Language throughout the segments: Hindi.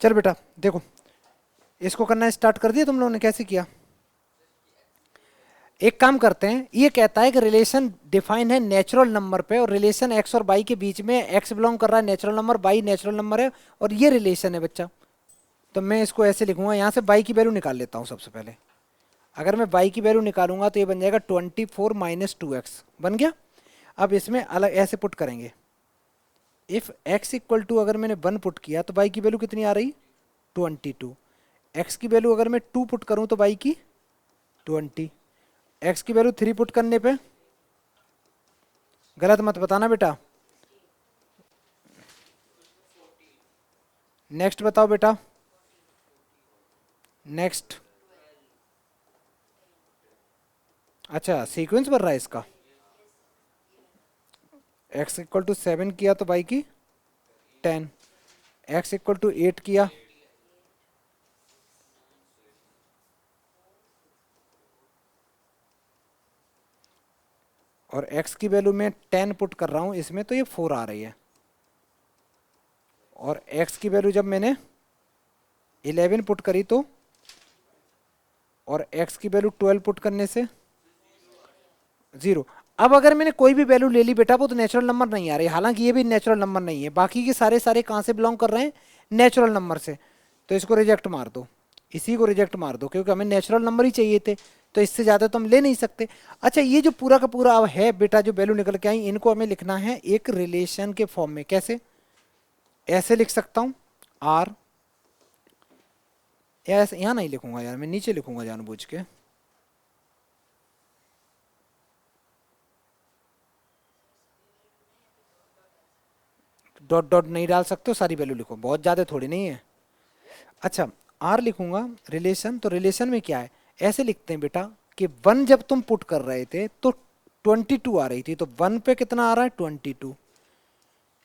चल बेटा देखो, इसको करना स्टार्ट कर दिया तुम लोगों ने, कैसे किया? एक काम करते हैं, ये कहता है कि रिलेशन डिफाइन है नेचुरल नंबर पे, और रिलेशन एक्स और बाई के बीच में, एक्स बिलोंग कर रहा है natural number, by natural number है, और ये रिलेशन है बच्चा। तो मैं इसको ऐसे लिखूंगा, यहाँ से बाई की वैल्यू निकाल लेता हूँ सबसे पहले। अगर मैं बाई की वैल्यू निकालूंगा तो ये बन जाएगा 24 माइनस 2x, बन गया। अब इसमें अलग ऐसे पुट करेंगे, इफ x इक्वल टू, अगर मैंने 1 पुट किया तो बाई की वैल्यू कितनी आ रही? 22। x की वैल्यू अगर मैं 2 पुट करूं तो बाई की 20। x की वैल्यू 3 पुट करने पे, गलत मत बताना बेटा। नेक्स्ट बताओ बेटा, नेक्स्ट। अच्छा सीक्वेंस बन रहा है इसका। x इक्वल टू 7 किया तो बाई की 10, x इक्वल टू 8 किया, और x की वैल्यू में 10 पुट कर रहा हूं इसमें, तो ये 4 आ रही है। और x की वैल्यू जब मैंने 11 पुट करी तो, और x की वैल्यू 12 पुट करने से 0। अब अगर मैंने कोई भी वैल्यू ले ली बेटा, वो तो नेचुरल नंबर नहीं आ रही, हालांकि ये भी नेचुरल नंबर नहीं है, बाकी के सारे सारे कहाँ से बिलोंग कर रहे हैं? नेचुरल नंबर से। तो इसको रिजेक्ट मार दो, इसी को रिजेक्ट मार दो, क्योंकि हमें नेचुरल नंबर ही चाहिए थे, तो इससे ज़्यादा तो हम ले नहीं सकते। अच्छा ये जो पूरा का पूरा अब है बेटा, जो वैल्यू निकल के आई, इनको हमें लिखना है एक रिलेशन के फॉर्म में। कैसे? ऐसे लिख सकता हूँ, आर, ऐसे यहाँ नहीं लिखूंगा यार, मैं नीचे लिखूंगा जानबूझ के। डॉट डॉट नहीं डाल सकते हो, सारी वैल्यू लिखो, बहुत ज़्यादा थोड़ी नहीं है। अच्छा आर लिखूंगा, रिलेशन, तो रिलेशन में क्या है, ऐसे लिखते हैं बेटा कि 1 जब तुम पुट कर रहे थे तो 22 आ रही थी, तो 1 पे कितना आ रहा है? 22।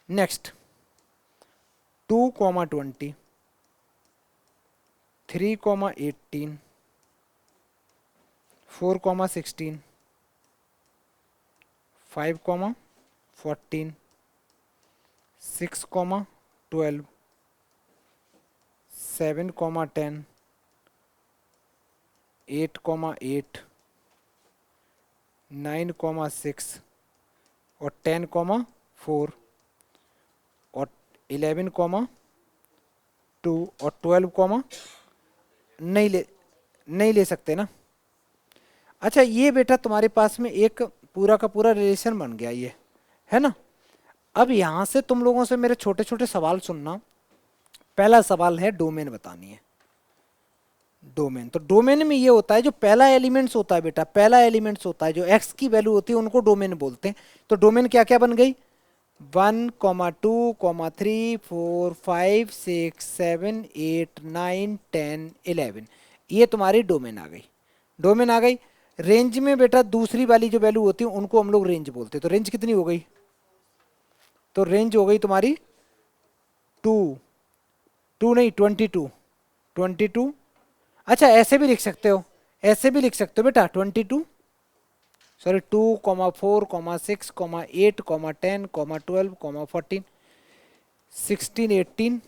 नेक्स्ट 2,20, 3,18, 4,16, 5,14, 6,12, 7,10, 8,8, 9,6, और 10,4, और 11,2, और 12, नहीं ले सकते ना। अच्छा ये बेटा तुम्हारे पास में एक पूरा का पूरा रिलेशन बन गया, ये है ना। अब यहां से तुम लोगों से मेरे छोटे छोटे सवाल सुनना। पहला सवाल है डोमेन बतानी है। डोमेन, तो डोमेन में ये होता है, जो पहला एलिमेंट्स होता है बेटा, पहला एलिमेंट्स होता है जो एक्स की वैल्यू होती है, उनको डोमेन बोलते हैं। तो डोमेन क्या क्या बन गई? 1,2,3,4,5,6,7,8,9,10,11, ये तुम्हारी डोमेन आ गई। डोमेन आ गई। रेंज में बेटा दूसरी वाली जो वैल्यू होती है उनको हम लोग रेंज बोलते हैं। तो रेंज कितनी हो गई? तो रेंज हो गई तुम्हारी 2, 2 नहीं 22, 22। अच्छा ऐसे भी लिख सकते हो, ऐसे भी लिख सकते हो बेटा, 22, सॉरी 2,4,6,8,10,12,14, 16, 18,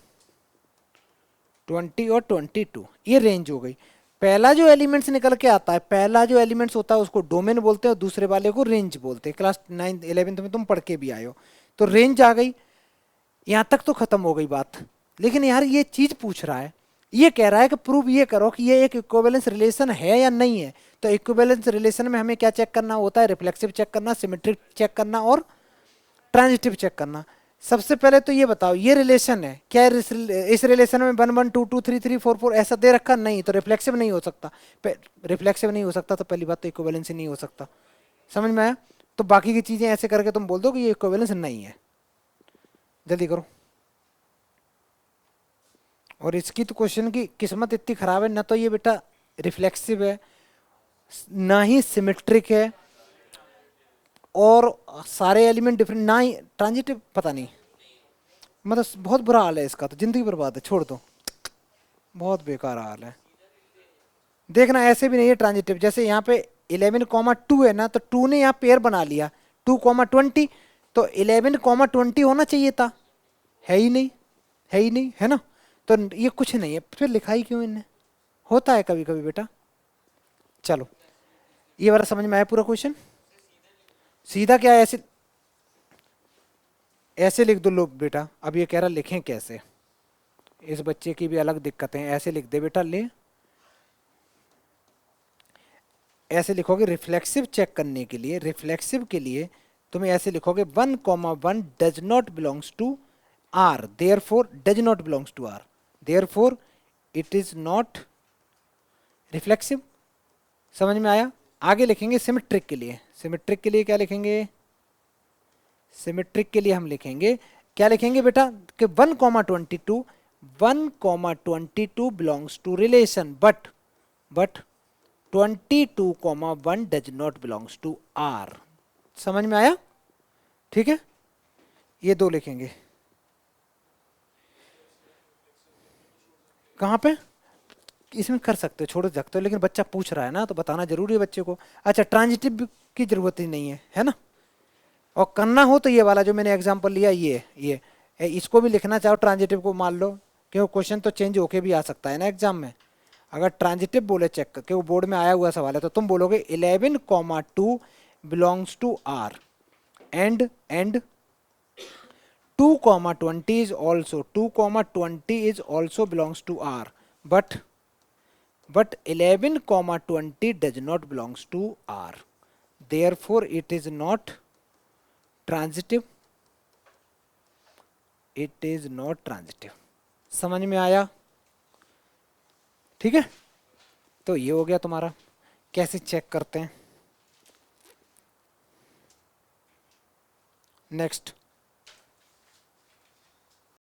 20 और 22, ये रेंज हो गई। पहला जो एलिमेंट्स निकल के आता है, पहला जो एलिमेंट्स होता है उसको डोमेन बोलते हैं, और दूसरे वाले को रेंज बोलते हैं। क्लास 9 11th में तुम पढ़ के भी आए हो। तो रेंज आ गई, यहां तक तो खत्म हो गई बात। लेकिन यार ये चीज पूछ रहा है, ये कह रहा है कि प्रूव ये करो कि ये एक इक्विवेलेंस रिलेशन है या नहीं है। तो इक्विवेलेंस रिलेशन में हमें क्या चेक करना होता है? रिफ्लेक्सिव चेक करना, सिमेट्रिक चेक करना, और ट्रांजिटिव चेक करना। सबसे पहले तो ये बताओ, ये रिलेशन है क्या? इस रिलेशन में 1 1 2 2 3 3 4 4 ऐसा दे रखा नहीं, तो रिफ्लेक्सिव नहीं हो सकता। रिफ्लेक्सिव नहीं हो सकता तो पहली बात तो इक्विवेलेंस नहीं हो सकता। समझ में आया? तो बाकी की चीजें ऐसे करके तुम बोल दो कि ये इक्विवेलेंस नहीं है। जल्दी करो। और इसकी तो क्वेश्चन की किस्मत इतनी खराब है, ना तो ये बेटा रिफ्लेक्सिव है, ना ही सिमेट्रिक है, और सारे एलिमेंट डिफरेंट, ना ही ट्रांजिटिव, पता नहीं, मतलब बहुत बुरा हाल है इसका, तो जिंदगी बर्बाद है, छोड़ दो, बहुत बेकार हाल है। देखना ऐसे भी नहीं है ट्रांजिटिव, जैसे यहाँ पे 11,2 है ना, तो 2 ने यहाँ पेयर बना लिया, 2,20, तो 11,20 होना चाहिए था, है ही नहीं, है ही नहीं, है ना। तो ये कुछ नहीं है, फिर लिखा ही क्यों इनने, होता है कभी कभी बेटा। चलो ये वाला समझ में आया पूरा क्वेश्चन। सीधा क्या है, ऐसे ऐसे लिख दो लो बेटा। अब ये कह रहा लिखें कैसे, इस बच्चे की भी अलग दिक्कतें हैं। ऐसे लिख दे बेटा, ले ऐसे लिखोगे रिफ्लेक्सिव चेक करने के लिए, रिफ्लेक्सिव के लिए तुम्हें ऐसे लिखोगे 1,1 does not belongs to R, therefore does not belongs to R, therefore it is not reflexive. समझ में आया। आगे लिखेंगे सिमेट्रिक के लिए, सिमेट्रिक के लिए क्या लिखेंगे, सिमेट्रिक के लिए हम लिखेंगे, क्या लिखेंगे बेटा कि 1,22 1,22 belongs to relation but 22,1 does not belongs to R. समझ में आया, ठीक है। ये दो लिखेंगे, कहाँ पे, इसमें कर सकते हो, छोड़ सकते हो, लेकिन बच्चा पूछ रहा है ना तो बताना जरूरी है बच्चे को। अच्छा ट्रांजिटिव की जरूरत ही नहीं है ना, और करना हो तो ये वाला जो मैंने एग्जांपल लिया ये इसको भी लिखना चाहो ट्रांजिटिव को, मान लो क्योंकि क्वेश्चन तो चेंज होके भी आ सकता है ना एग्जाम में। अगर ट्रांजिटिव बोले चेक करके, वो बोर्ड में आया हुआ सवाल है, तो तुम बोलोगे 11,2 belongs to R and 2,20 is also 2,20 is also belongs to R, but 11,20 does not belongs to R, therefore it is not transitive, it is not transitive। समझ में आया, ठीक है। तो ये हो गया तुम्हारा, कैसे चेक करते हैं। नेक्स्ट